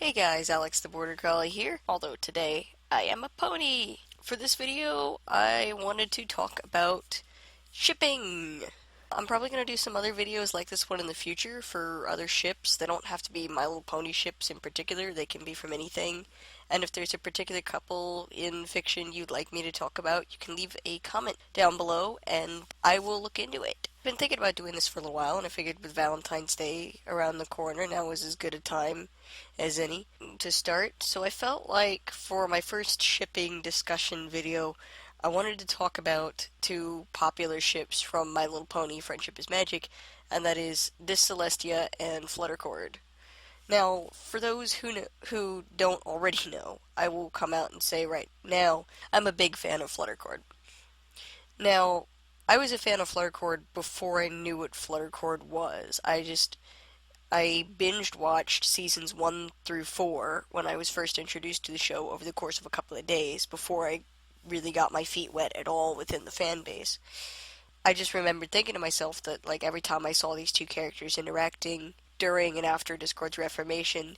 Hey guys, Alex the Border Collie here, although today I am a pony. For this video, I wanted to talk about shipping. I'm probably going to do some other videos like this one in the future for other ships. They don't have to be My Little Pony ships in particular, they can be from anything. And if there's a particular couple in fiction you'd like me to talk about, you can leave a comment down below and I will look into it. I've been thinking about doing this for a little while, and I figured with Valentine's Day around the corner, now was as good a time as any to start. So I felt like for my first shipping discussion video, I wanted to talk about two popular ships from My Little Pony Friendship is Magic, and that is Discelestia and Fluttercord. Now, for those who don't already know, I will come out and say right now, I'm a big fan of Fluttercord. Now, I was a fan of Fluttercord before I knew what Fluttercord was. I binged watched seasons 1 through 4 when I was first introduced to the show over the course of a couple of days before I really got my feet wet at all within the fan base. I just remembered thinking to myself that like every time I saw these two characters interacting during and after Discord's reformation,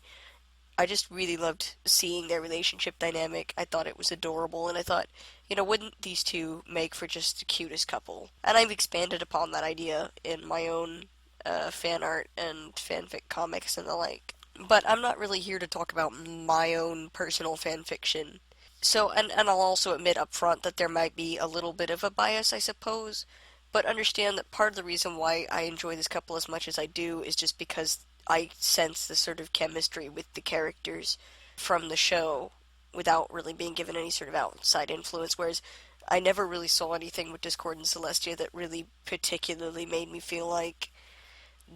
I just really loved seeing their relationship dynamic. I thought it was adorable, and I thought, wouldn't these two make for just the cutest couple? And I've expanded upon that idea in my own fan art and fanfic comics and the like. But I'm not really here to talk about my own personal fan fiction. So, and I'll also admit up front that there might be a little bit of a bias, I suppose, but understand that part of the reason why I enjoy this couple as much as I do is just because I sense the sort of chemistry with the characters from the show without really being given any sort of outside influence, whereas I never really saw anything with Discord and Celestia that really particularly made me feel like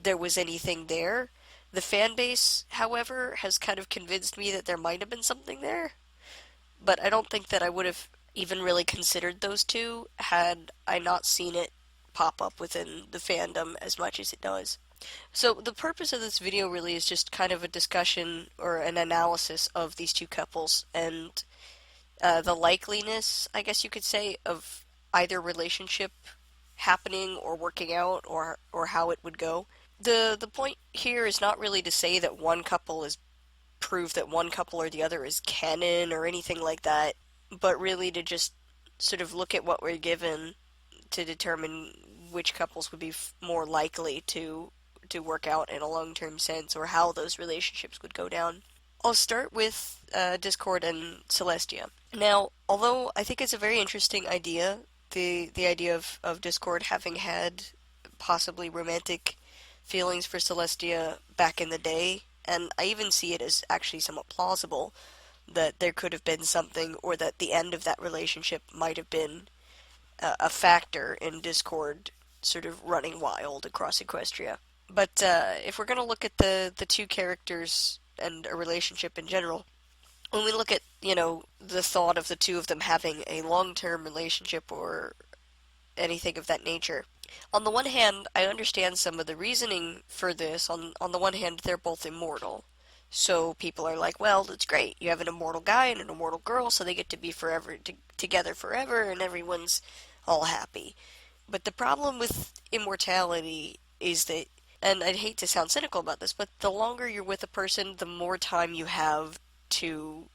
there was anything there. The fan base, however, has kind of convinced me that there might have been something there, but I don't think that I would have even really considered those two had I not seen it pop up within the fandom as much as it does. So the purpose of this video really is just kind of a discussion or an analysis of these two couples and the likeliness, I guess you could say, of either relationship happening or working out or how it would go. The point here is not really to say that one couple is prove that one couple or the other is canon or anything like that, but really to just sort of look at what we're given to determine which couples would be more likely to work out in a long-term sense or how those relationships would go down. I'll start with Discord and Celestia. Now, although I think it's a very interesting idea, the idea of Discord having had possibly romantic feelings for Celestia back in the day, and I even see it as actually somewhat plausible that there could have been something, or that the end of that relationship might have been a factor in Discord sort of running wild across Equestria. But if we're going to look at the two characters and a relationship in general, when we look at, the thought of the two of them having a long-term relationship or anything of that nature, on the one hand, I understand some of the reasoning for this. On the one hand, they're both immortal. So people are like, well, that's great. You have an immortal guy and an immortal girl, so they get to be forever together forever, and everyone's all happy. But the problem with immortality is that, and I'd hate to sound cynical about this, but the longer you're with a person, the more time you have to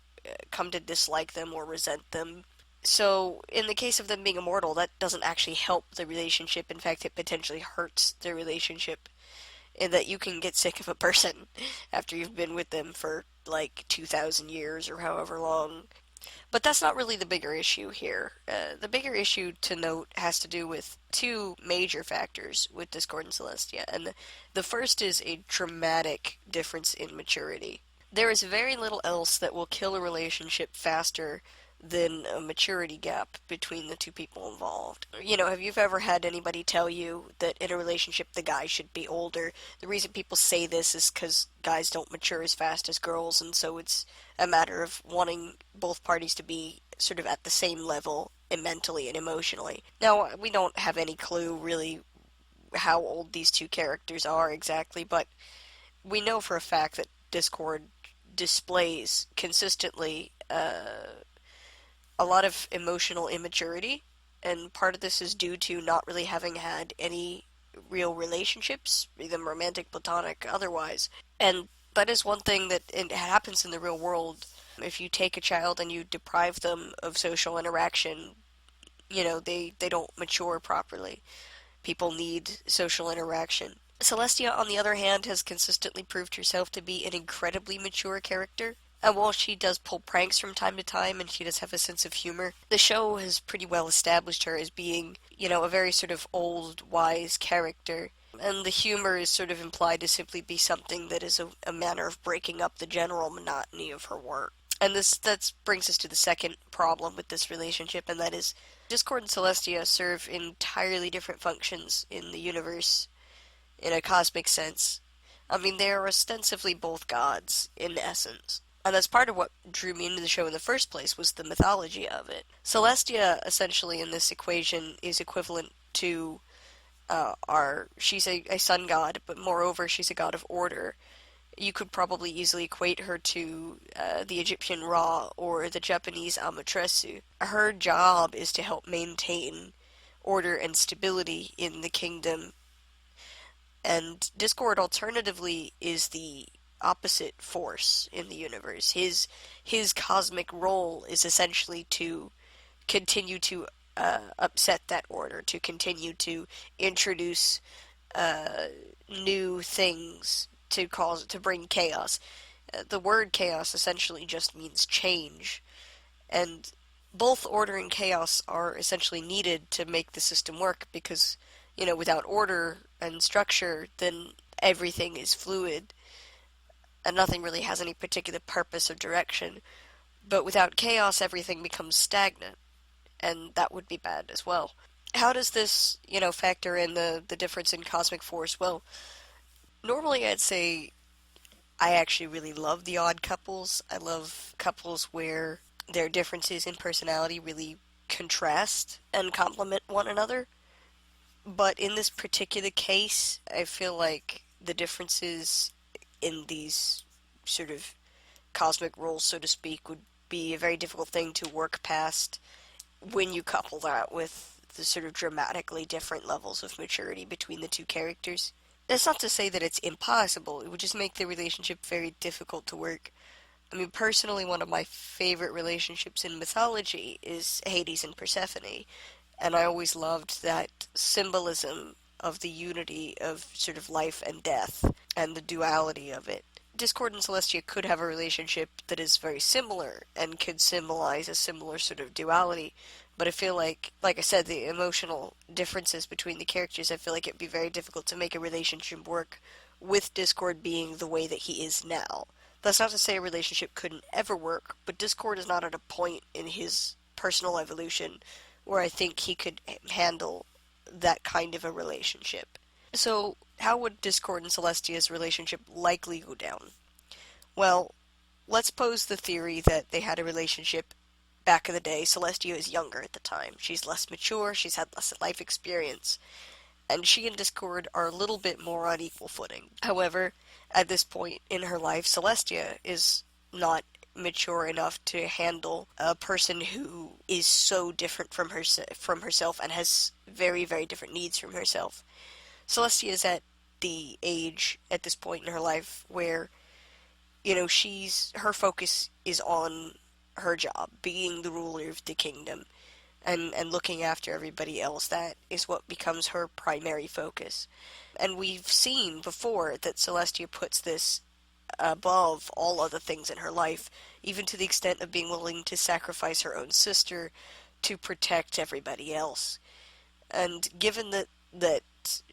come to dislike them or resent them. So, in the case of them being immortal, that doesn't actually help the relationship. In fact, it potentially hurts the relationship in that you can get sick of a person after you've been with them for like 2,000 years or however long. But that's not really the bigger issue here. The bigger issue to note has to do with two major factors with Discord and Celestia, and the first is a dramatic difference in maturity. There is very little else that will kill a relationship faster than a maturity gap between the two people involved. Have you ever had anybody tell you that in a relationship the guy should be older? The reason people say this is because guys don't mature as fast as girls, and so it's a matter of wanting both parties to be sort of at the same level mentally and emotionally. Now, we don't have any clue really how old these two characters are exactly, but we know for a fact that Discord displays consistently a lot of emotional immaturity, and part of this is due to not really having had any real relationships, be them romantic, platonic, otherwise. And That is one thing that it happens in the real world. If you take a child and you deprive them of social interaction, they don't mature properly. People need social interaction. Celestia, on the other hand, has consistently proved herself to be an incredibly mature character. And while she does pull pranks from time to time and she does have a sense of humor, the show has pretty well established her as being, a very sort of old, wise character. And the humor is sort of implied to simply be something that is a manner of breaking up the general monotony of her work. And that brings us to the second problem with this relationship, and that is Discord and Celestia serve entirely different functions in the universe in a cosmic sense. I mean, they are ostensibly both gods, in essence. And that's part of what drew me into the show in the first place, was the mythology of it. Celestia, essentially, in this equation, is equivalent to she's a sun god, but moreover, she's a god of order. You could probably easily equate her to the Egyptian Ra or the Japanese Amaterasu. Her job is to help maintain order and stability in the kingdom, and Discord alternatively is the opposite force in the universe. His cosmic role is essentially to continue to upset that order, to continue to introduce new things to bring chaos. The word chaos essentially just means change, and both order and chaos are essentially needed to make the system work, because without order and structure, then everything is fluid and nothing really has any particular purpose or direction. But without chaos, everything becomes stagnant, and that would be bad as well. How does this, factor in the difference in cosmic force? Well, normally I'd say I actually really love the odd couples. I love couples where their differences in personality really contrast and complement one another. But in this particular case, I feel like the differences in these sort of cosmic roles, so to speak, would be a very difficult thing to work past when you couple that with the sort of dramatically different levels of maturity between the two characters. That's not to say that it's impossible, it would just make the relationship very difficult to work. I mean, personally, one of my favorite relationships in mythology is Hades and Persephone, and I always loved that symbolism of the unity of sort of life and death, and the duality of it. Discord and Celestia could have a relationship that is very similar, and could symbolize a similar sort of duality, but I feel like I said, the emotional differences between the characters, I feel like it'd be very difficult to make a relationship work with Discord being the way that he is now. That's not to say a relationship couldn't ever work, but Discord is not at a point in his personal evolution where I think he could handle that kind of a relationship. So, how would Discord and Celestia's relationship likely go down? Well, let's pose the theory that they had a relationship back in the day. Celestia is younger at the time. She's less mature, she's had less life experience, and she and Discord are a little bit more on equal footing. However, at this point in her life, Celestia is not mature enough to handle a person who is so different from herself and has very, very different needs from herself. Celestia is at the age at this point in her life where, her focus is on her job, being the ruler of the kingdom, and looking after everybody else. That is what becomes her primary focus. And we've seen before that Celestia puts this above all other things in her life, even to the extent of being willing to sacrifice her own sister to protect everybody else. And given that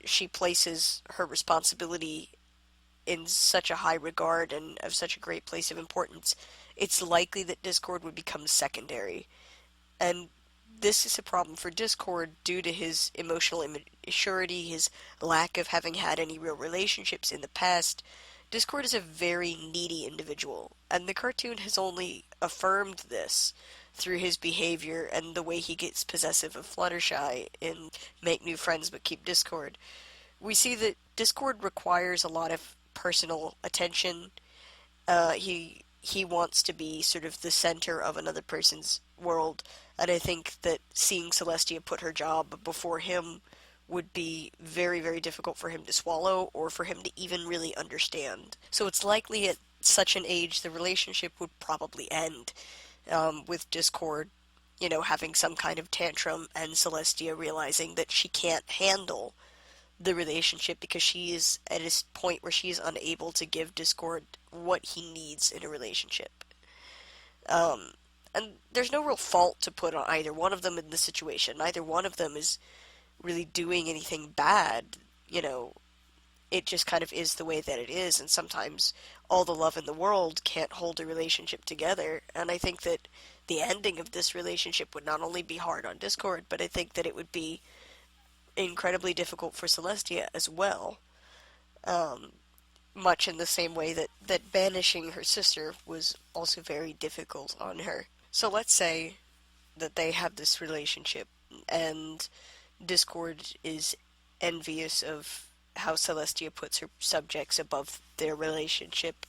she places her responsibility in such a high regard and of such a great place of importance, it's likely that Discord would become secondary. And this is a problem for Discord due to his emotional immaturity, his lack of having had any real relationships in the past. Discord is a very needy individual, and the cartoon has only affirmed this through his behavior and the way he gets possessive of Fluttershy in Make New Friends But Keep Discord. We see that Discord requires a lot of personal attention. He wants to be sort of the center of another person's world, and I think that seeing Celestia put her job before him would be very, very difficult for him to swallow or for him to even really understand. So it's likely at such an age the relationship would probably end, with Discord, having some kind of tantrum and Celestia realizing that she can't handle the relationship because she is at a point where she is unable to give Discord what he needs in a relationship. Um, and there's no real fault to put on either one of them in this situation. Neither one of them is really doing anything bad. You know, it just kind of is the way that it is, and sometimes all the love in the world can't hold a relationship together. And I think that the ending of this relationship would not only be hard on Discord, but I think that it would be incredibly difficult for Celestia as well. Um, Much in the same way that banishing her sister was also very difficult on her. So let's say that they have this relationship, and Discord is envious of how Celestia puts her subjects above their relationship,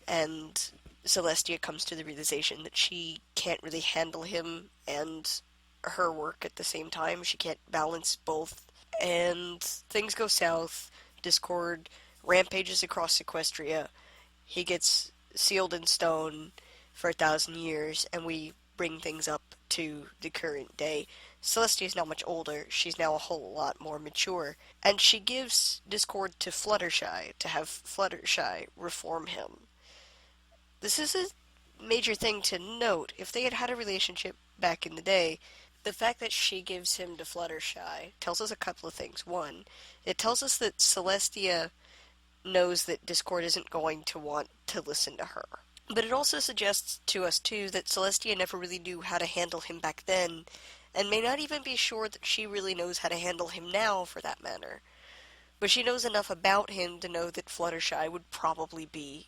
and Celestia comes to the realization that she can't really handle him and her work at the same time. She can't balance both, and things go south. Discord rampages across Sequestria. He gets sealed in stone for 1,000 years, and we bring things up to the current day. Celestia is now much older. She's now a whole lot more mature, and she gives Discord to Fluttershy to have Fluttershy reform him. This is a major thing to note. If they had had a relationship back in the day, the fact that she gives him to Fluttershy tells us a couple of things. One, it tells us that Celestia knows that Discord isn't going to want to listen to her. But it also suggests to us, too, that Celestia never really knew how to handle him back then, and may not even be sure that she really knows how to handle him now, for that matter. But she knows enough about him to know that Fluttershy would probably be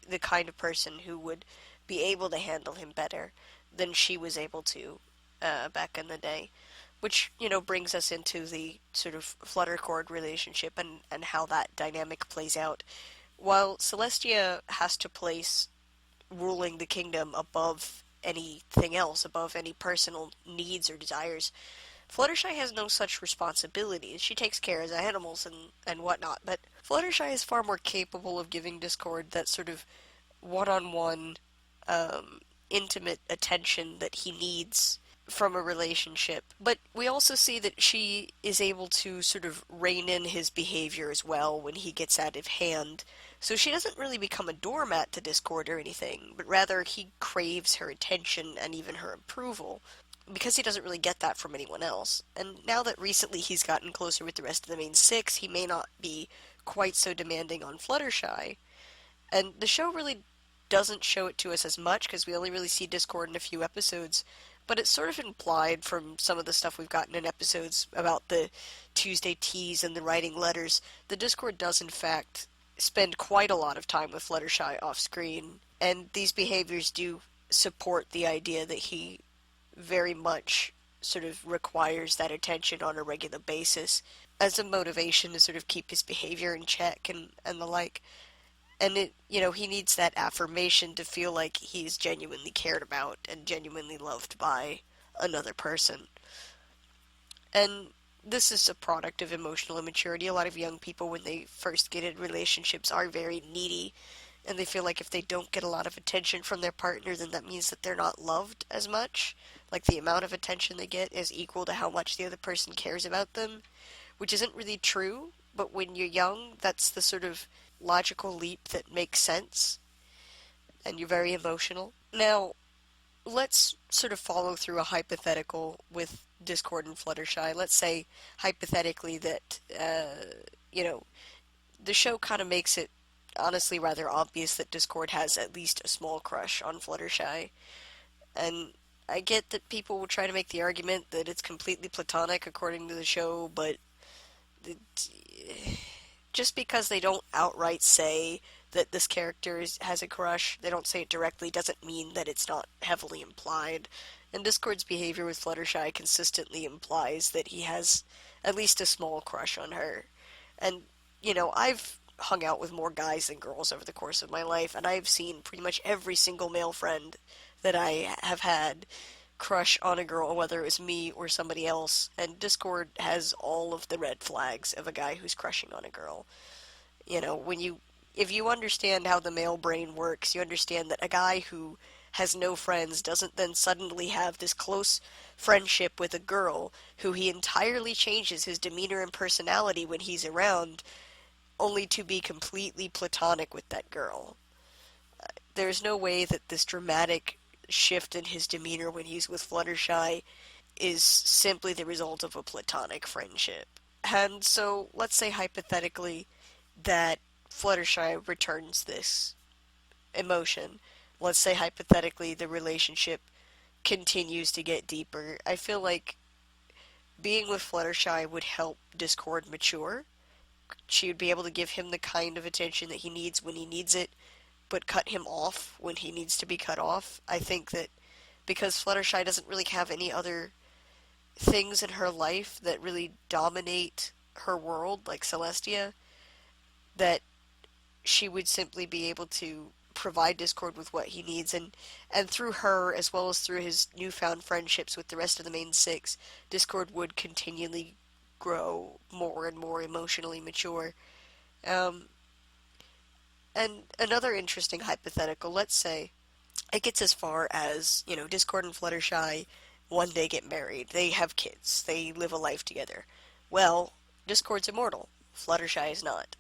the kind of person who would be able to handle him better than she was able to back in the day. Which, brings us into the sort of Fluttercord relationship and how that dynamic plays out. While Celestia has to place ruling the kingdom above anything else, above any personal needs or desires, Fluttershy has no such responsibilities. She takes care of the animals and whatnot, but Fluttershy is far more capable of giving Discord that sort of one-on-one, intimate attention that he needs from a relationship. But we also see that she is able to sort of rein in his behavior as well when he gets out of hand. So she doesn't really become a doormat to Discord or anything, but rather he craves her attention and even her approval, because he doesn't really get that from anyone else. And now that recently he's gotten closer with the rest of the main six, he may not be quite so demanding on Fluttershy. And the show really doesn't show it to us as much, because we only really see Discord in a few episodes, but it's sort of implied from some of the stuff we've gotten in episodes about the Tuesday teas and the writing letters. The Discord does, in fact, spend quite a lot of time with Fluttershy off-screen, and these behaviors do support the idea that he very much sort of requires that attention on a regular basis as a motivation to sort of keep his behavior in check and the like. And he needs that affirmation to feel like he's genuinely cared about and genuinely loved by another person. And this is a product of emotional immaturity. A lot of young people, when they first get in relationships, are very needy, and they feel like if they don't get a lot of attention from their partner, then that means that they're not loved as much. Like, the amount of attention they get is equal to how much the other person cares about them, which isn't really true, but when you're young, that's the sort of logical leap that makes sense, and you're very emotional. Now, let's sort of follow through a hypothetical with Discord and Fluttershy. Let's say, hypothetically, that, the show kind of makes it honestly rather obvious that Discord has at least a small crush on Fluttershy. And I get that people will try to make the argument that it's completely platonic according to the show, but just because they don't outright say that this character has a crush, they don't say it directly, doesn't mean that it's not heavily implied. And Discord's behavior with Fluttershy consistently implies that he has at least a small crush on her. And, I've hung out with more guys than girls over the course of my life, and I've seen pretty much every single male friend that I have had crush on a girl, whether it was me or somebody else, and Discord has all of the red flags of a guy who's crushing on a girl. You know, if you understand how the male brain works, you understand that a guy who has no friends doesn't then suddenly have this close friendship with a girl who he entirely changes his demeanor and personality when he's around, only to be completely platonic with that girl. There's no way that this dramatic shift in his demeanor when he's with Fluttershy is simply the result of a platonic friendship. And so, let's say hypothetically that Fluttershy returns this emotion. Let's say hypothetically the relationship continues to get deeper. I feel like being with Fluttershy would help Discord mature. She would be able to give him the kind of attention that he needs when he needs it, but cut him off when he needs to be cut off. I think that because Fluttershy doesn't really have any other things in her life that really dominate her world, like Celestia, that she would simply be able to provide Discord with what he needs, and through her, as well as through his newfound friendships with the rest of the main six, Discord would continually grow more and more emotionally mature. Um, and another interesting hypothetical, let's say, it gets as far as, Discord and Fluttershy one day get married, they have kids, they live a life together. Well, Discord's immortal, Fluttershy is not.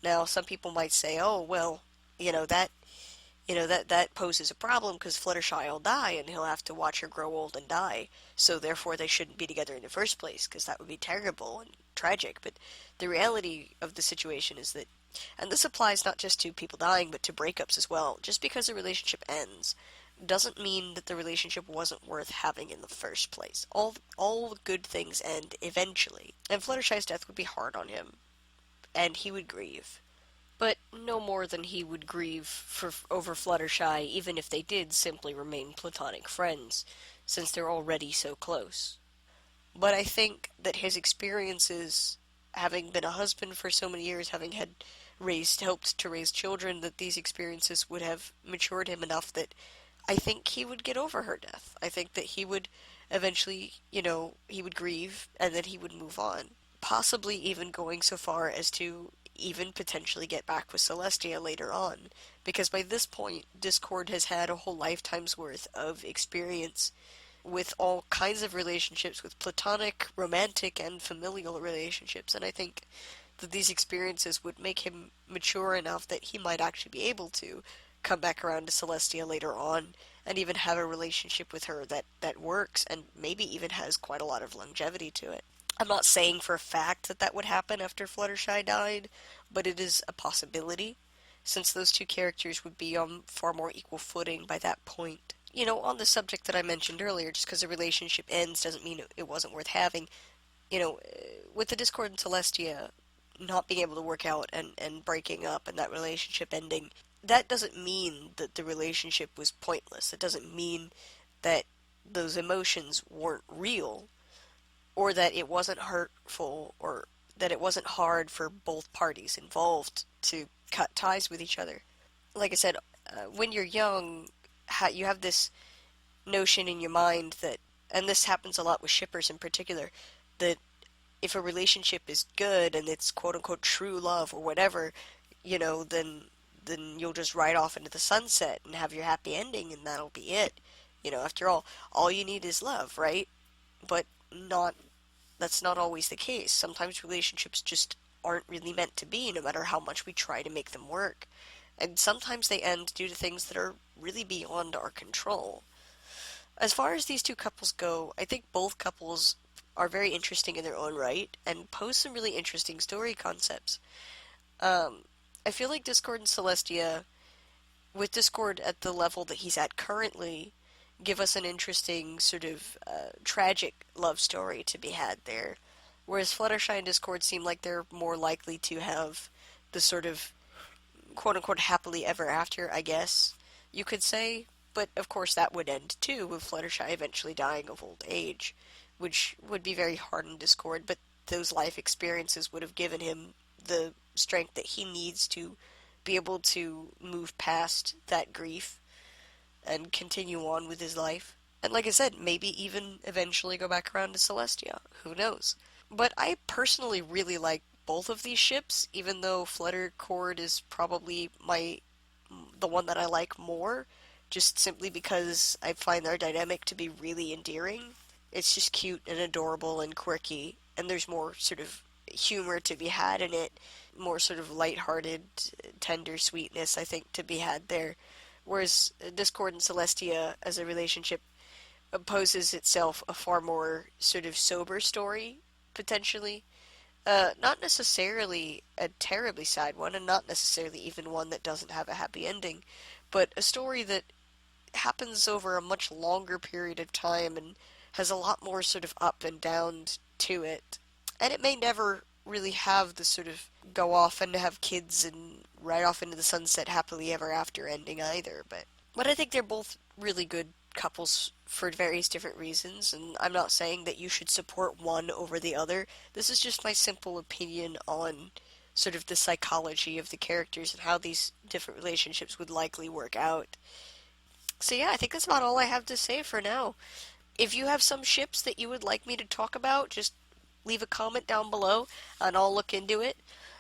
Now, some people might say, oh, well, you know, that that poses a problem because Fluttershy will die and he'll have to watch her grow old and die. So therefore they shouldn't be together in the first place because that would be terrible and tragic. But the reality of the situation is that, and this applies not just to people dying but to breakups as well, just because a relationship ends doesn't mean that the relationship wasn't worth having in the first place. All good things end eventually. And Fluttershy's death would be hard on him, and he would grieve. But no more than he would grieve over Fluttershy, even if they did simply remain platonic friends, since they're already so close. But I think that his experiences, having been a husband for so many years, having helped to raise children, that these experiences would have matured him enough that I think he would get over her death. I think that he would eventually, he would grieve and then he would move on. Possibly even going so far as to even potentially get back with Celestia later on, because by this point, Discord has had a whole lifetime's worth of experience with all kinds of relationships, with platonic, romantic, and familial relationships, and I think that these experiences would make him mature enough that he might actually be able to come back around to Celestia later on and even have a relationship with her that works and maybe even has quite a lot of longevity to it. I'm not saying for a fact that that would happen after Fluttershy died, but it is a possibility, since those two characters would be on far more equal footing by that point. On the subject that I mentioned earlier, just because a relationship ends doesn't mean it wasn't worth having. With the Discord and Celestia not being able to work out and breaking up and that relationship ending, that doesn't mean that the relationship was pointless. It doesn't mean that those emotions weren't real, or that it wasn't hurtful, or that it wasn't hard for both parties involved to cut ties with each other. Like I said, when you're young, you have this notion in your mind that, and this happens a lot with shippers in particular, that if a relationship is good and it's quote-unquote true love or whatever, then you'll just ride off into the sunset and have your happy ending and that'll be it. After all you need is love, right? But that's not always the case. Sometimes relationships just aren't really meant to be, no matter how much we try to make them work. And sometimes they end due to things that are really beyond our control. As far as these two couples go, I think both couples are very interesting in their own right and pose some really interesting story concepts. I feel like Discord and Celestia, with Discord at the level that he's at currently, give us an interesting sort of tragic love story to be had there. Whereas Fluttershy and Discord seem like they're more likely to have the sort of quote-unquote happily ever after, I guess you could say. But of course that would end too, with Fluttershy eventually dying of old age, which would be very hard on Discord, but those life experiences would have given him the strength that he needs to be able to move past that grief and continue on with his life. And like I said, maybe even eventually go back around to Celestia. Who knows? But I personally really like both of these ships, even though Fluttercord is probably the one that I like more, just simply because I find their dynamic to be really endearing. It's just cute and adorable and quirky, and there's more sort of humor to be had in it, more sort of lighthearted, tender sweetness, I think, to be had there. Whereas Discord and Celestia as a relationship poses itself a far more sort of sober story, potentially. Not necessarily a terribly sad one, and not necessarily even one that doesn't have a happy ending, but a story that happens over a much longer period of time and has a lot more sort of up and downs to it. And it may never really have the sort of go off and have kids and ride off into the sunset happily ever after ending either, but I think they're both really good couples for various different reasons, and I'm not saying that you should support one over the other. This is just my simple opinion on sort of the psychology of the characters and how these different relationships would likely work out. So yeah, I think that's about all I have to say for now. If you have some ships that you would like me to talk about, just leave a comment down below and I'll look into it.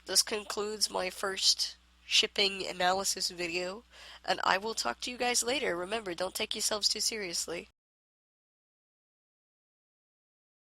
This concludes my first shipping analysis video, and I will talk to you guys later. Remember, don't take yourselves too seriously.